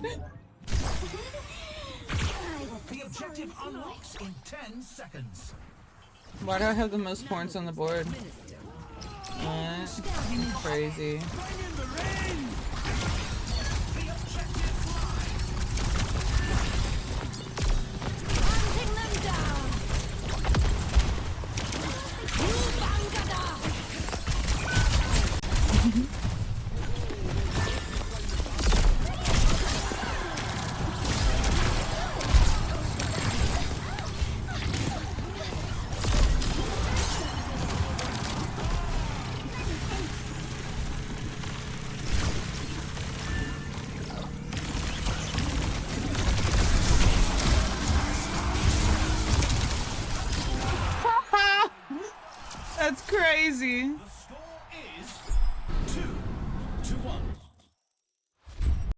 The objective unlocks in 10 seconds. Why do I have the most points on the board? Crazy. Hunting them down. That's crazy.